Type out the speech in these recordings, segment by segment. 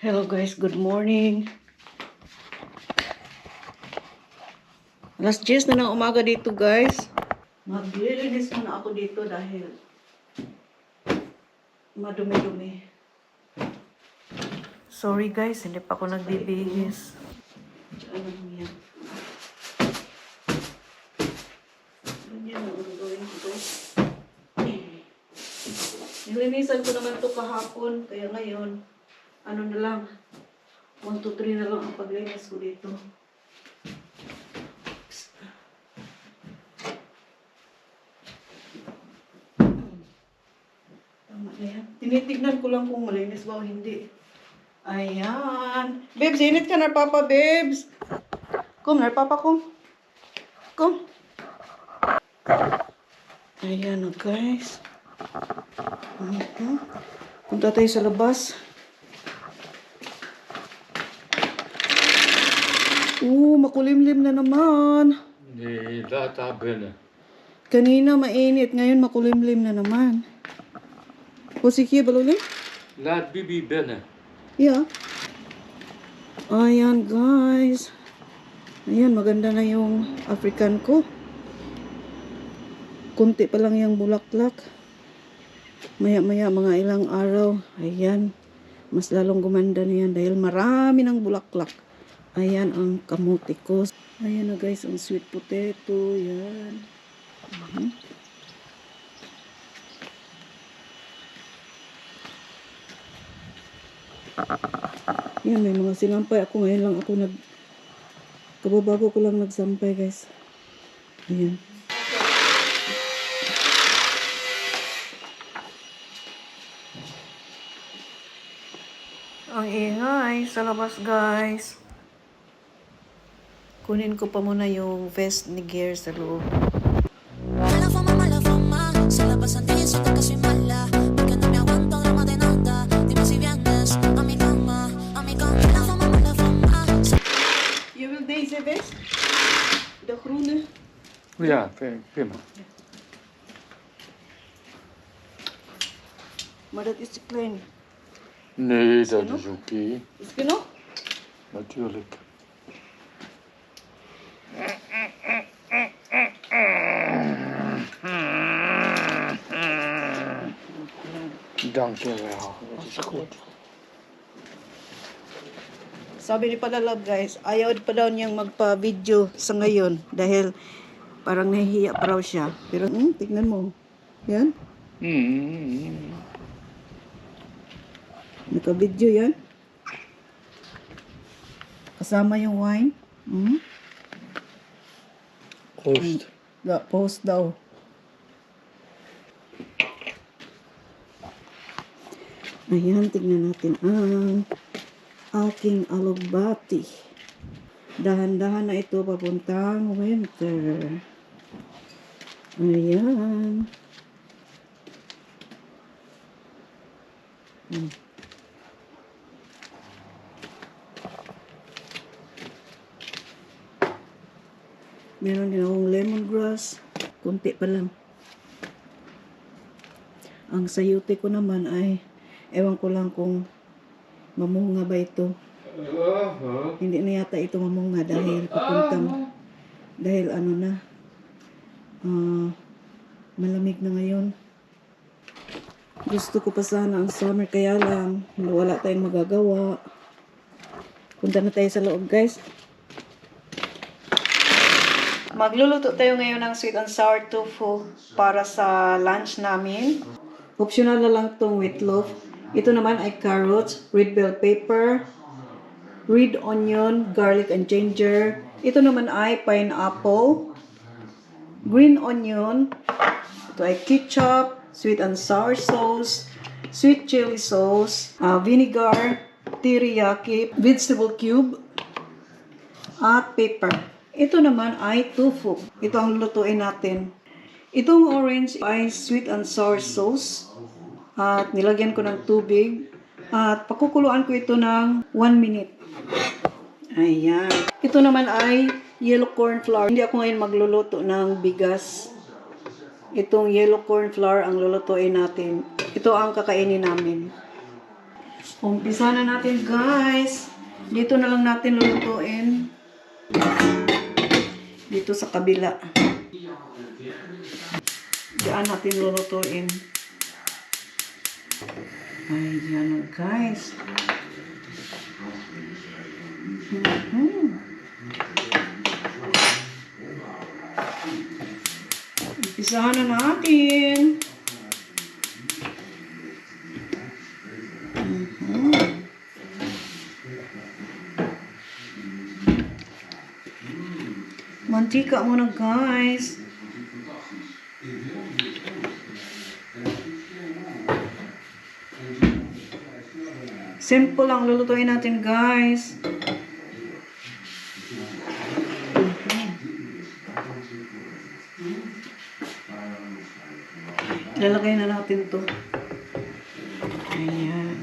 Hello guys, good morning. Alas 10 na ng umaga dito guys. Maglilinis muna ako dito dahil madumi-dumi. Sorry guys, hindi pa ako nagbibihis. Ano yan? Ganyan na ang gawin ko. Nilinisan ko naman to kahapon, kaya ngayon, ano na lang, 1, 2, 3 na lang ang paglinis ko dito. Tama na yan. Tinitignan ko lang kung malinis ba o hindi. Ayan. Babes, init ka na papa, babes. Kom, na papa, kom. Kom. Ayan o guys. Punta tayo sa labas. Makulimlim na naman. Nee, laat daar binnen. Kanina mainit, ngayon makulimlim na naman. O sige, balulim? Laat Bibi binnen. Yeah. Ayan guys. Ayan, maganda na yung African ko. Kunti pa lang yung bulaklak. Maya-maya, mga ilang araw. Ayan. Mas lalong gumanda na yan dahil marami ng bulaklak. Ayan ang kamuti ko. Ayan na guys, ang sweet potato. Yan. Yan, may mga sinampay ako. Ngayon lang ako kababago ko lang nagsampay guys. Ayan. Ang ingay sa labas guys. Kunin ko pa muna yung vest ni Gear sa loob. Sa labas ang tingin sa kasi mala. Di ka na may aguantang na matinanda. Di ba si Viernes, amigama. La fama. Je wil deze vest? De groene? Ja, prima. Maar dat is te klein. Nee, dat is oké. Is genoeg? Natuurlijk. Dank je wel, dat is goed. Sabi ni Padalab guys, ayaw pa daw niyang magpa-video sa ngayon dahil parang nahihiya pa raw siya. Pero tignan mo. Yan. Naka-video yan. Kasama yung wine. Proost. Post daw. Ayan, tignan natin ang aking alugbati. Dahan-dahan na ito papuntang winter. Ayan. Meron din akong lemongrass. Kunti pa lang. Ang sayote ko naman ay ewan ko lang kung mamunga ba ito. Hindi na yata ito mamunga dahil papuntang dahil ano na malamig na ngayon. Gusto ko pa sana ang summer kaya lang wala tayong magagawa. Punta na tayo sa loob guys. Magluluto tayo ngayon ng sweet and sour tofu para sa lunch namin. Optional na lang itong wheat loaf. Ito naman ay carrots, red bell pepper, red onion, garlic and ginger. Ito naman ay pineapple, green onion. Ito ay ketchup, sweet and sour sauce, sweet chili sauce, vinegar, teriyaki, vegetable cube, at pepper. Ito naman ay tofu. Ito ang lutuin natin. Itong orange ay sweet and sour sauce. At nilagyan ko ng tubig. At pakukuluan ko ito ng 1 minute. Ayan. Ito naman ay yellow corn flour. Hindi ako ngayon magluluto ng bigas. Itong yellow corn flour ang lulutuin natin. Ito ang kakainin namin. Umpisa na natin guys. Dito na lang natin lulutuin. Dito sa kabila. Diyan natin lulutuin. Ayan na guys. Umpisahan na natin. Mantika muna guys. Simple lang lulutuin natin guys. Lalagay na natin to. Ayan.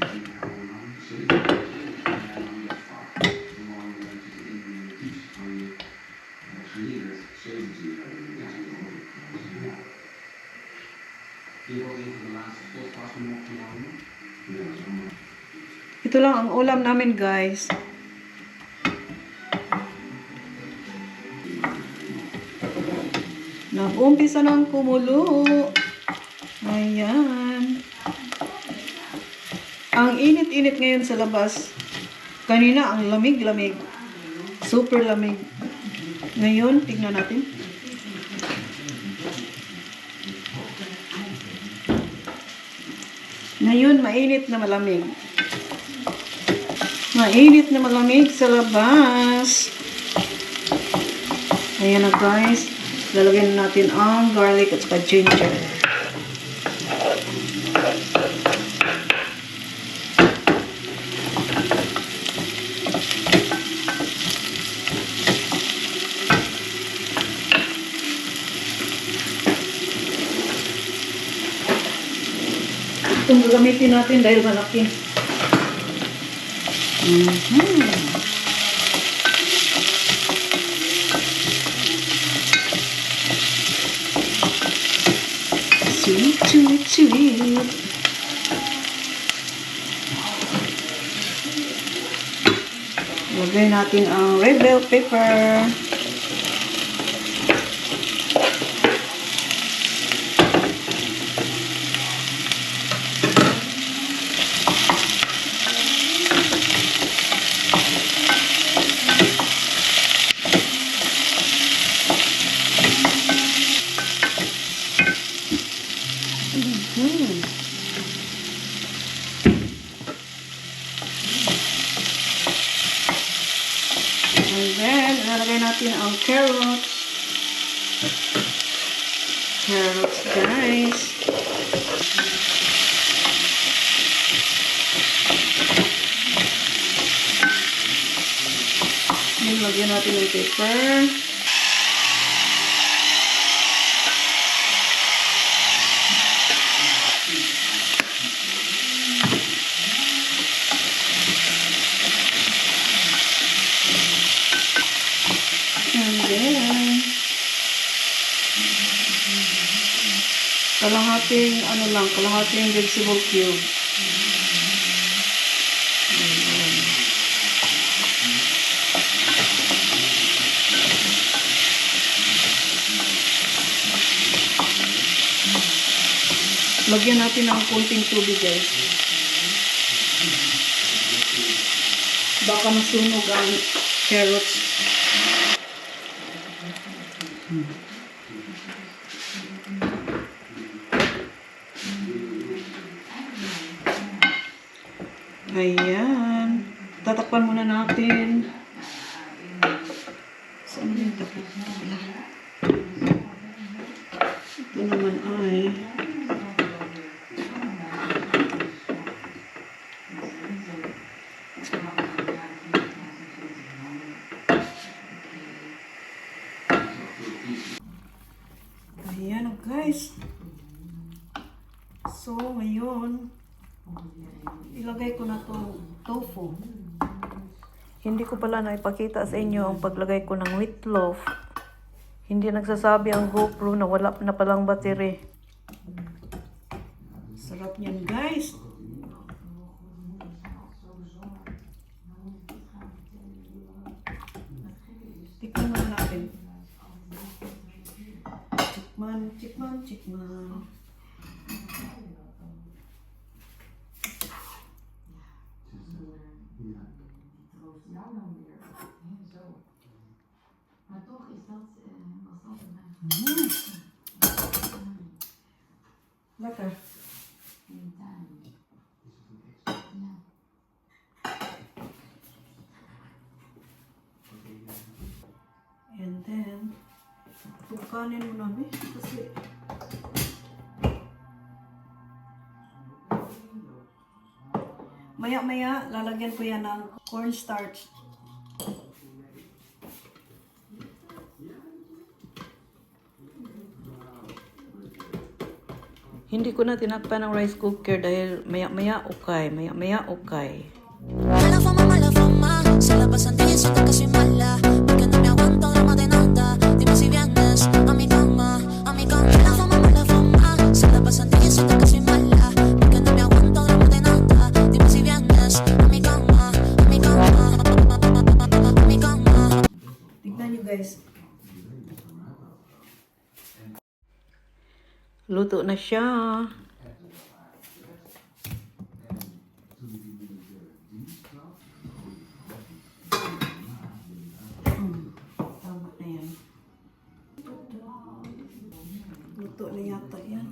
Ito lang ang ulam namin guys. Nag-umpisa ng kumulo. Ayan. Ang init-init ngayon sa labas. Kanina ang lamig-lamig. Super lamig. Ngayon, tignan natin. Ngayon, mainit na malamig. Mainit na malamig sa labas. Ayan na guys. Lalagyan natin ang garlic at saka ginger. Itong gagamitin natin dahil malaki. Sweet, sweet, sweet. Lagay natin ang red bell pepper. And then, ilalagay natin ang carrots. Carrots, guys. Then, lagyan natin ng pepper. And then, kalahating vegetable cube. Ayan. Lagyan natin ng konting tubig guys. Baka masunog ang carrots. Ayan. Tatakpan muna natin. Saan yung tapos? Ito naman ay ayan guys. So, ngayon ilagay ko na itong tofu. Hindi ko pala naipakita sa inyo ang paglagay ko ng wheat loaf. Hindi nagsasabi ang GoPro na wala na palang battery. Sarap niyan guys. Chikman, chikman. Lekker. And then, tukanin mo namin kasi maya-maya lalagyan ko yan ng cornstarch. Hindi ko na tinakpan ng rice cooker dahil maya-maya okay, maya-maya okay. Mala fama, se la pasan diciendo que soy mala, porque no me aguanto drama de nada. Dime si vienes a mi cama, a mi cama. Mala fama, se la pasan diciendo que soy mala, porque no me aguanto drama de nada. Dime si vienes a mi cama, a mi cama, a mi cama. Tignan nyo guys. Luto na siya. Tama na yan. Luto na yata yan.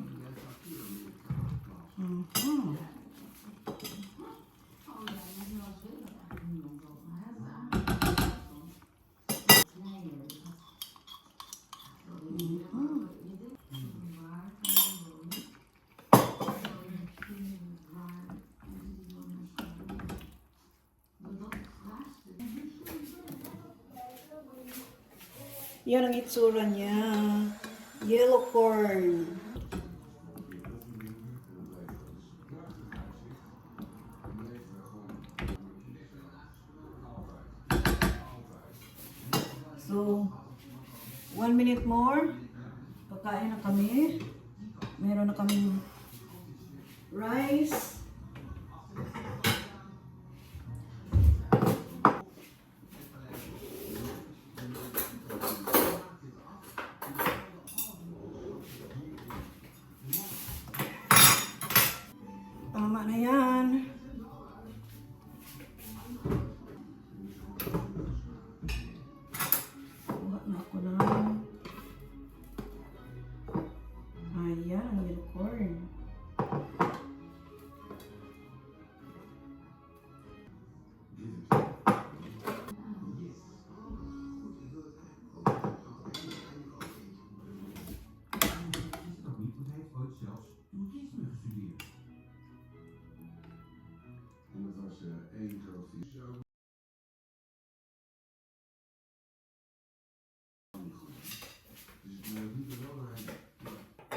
Yan ang itsura niya. Yellow corn. So, 1 minute more. Kakain na kami. Meron na kaming rice. Tama na yan. Kuha na ako lang. Ayan, ang yellow corn.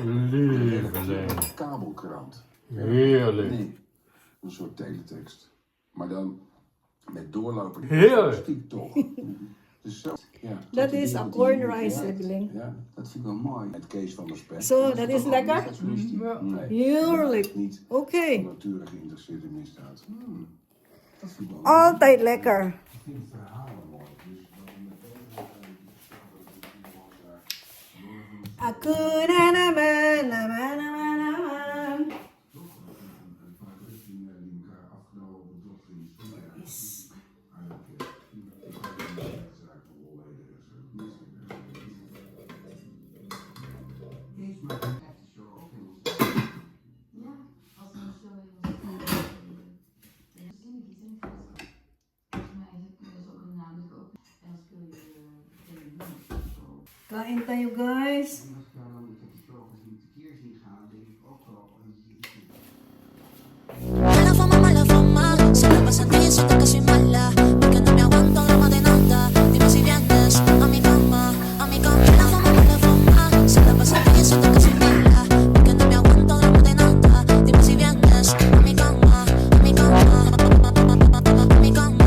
Lieveling. Kabelkrant. Heerlijk. Nee, een soort teletext. Maar dan met doorlopen. Heerlijk. Stiek toch. Dus zo, ja, Dat tot is die a wereld corn die rice, werkt. sibling. Ja, dat vind ik wel mooi. Met Kees van der Spek. Zo, dat is toch lekker? wel misdaadjournalistiek? Nee. Heerlijk. Niet Oké. natuurlijk geïnteresseerd in misdaad. Dat vind ik wel Altijd lekker. Ik vind het verhalen mooi. Dus dat we met Ako na naman, naman, naman, naman. een paar rustelingen die elkaar afknallen op een dokter in de stoel. Eigenlijk, ik heb een rechtszaak van Holleden. Kees maakt een echte show ook in ons. Ja, als er een show in ons misschien niet in de volgens mij is ook een naam dus ook en dan speel je Kain tayo guys. En als ik daar dan met die show gezien tekeer zie gaan, denk ik ook wel. Mala fama, se la pasan diciendo que soy mala, porque no me aguanto drama de nada. Dime si vienes a mi cama, a mi cama. Mala fama, se la pasan diciendo que soy mala, porque no me aguanto drama de nada. Dime si vienes a mi cama, a mi cama, a mi cama,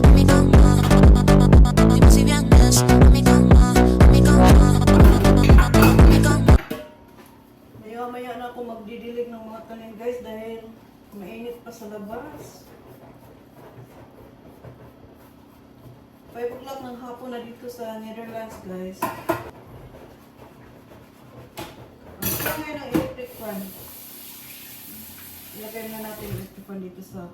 a mi cama. Dime si vienes a mi cama, a mi cama, a mi cama. Maya-maya na ako magdidilig ng mga tanim guys dahil mainit pa sa labas. 5 o'clock ng hapon na dito sa Netherlands guys. ngayon ang electric fan. Ilagay na natin yung electric fan dito sa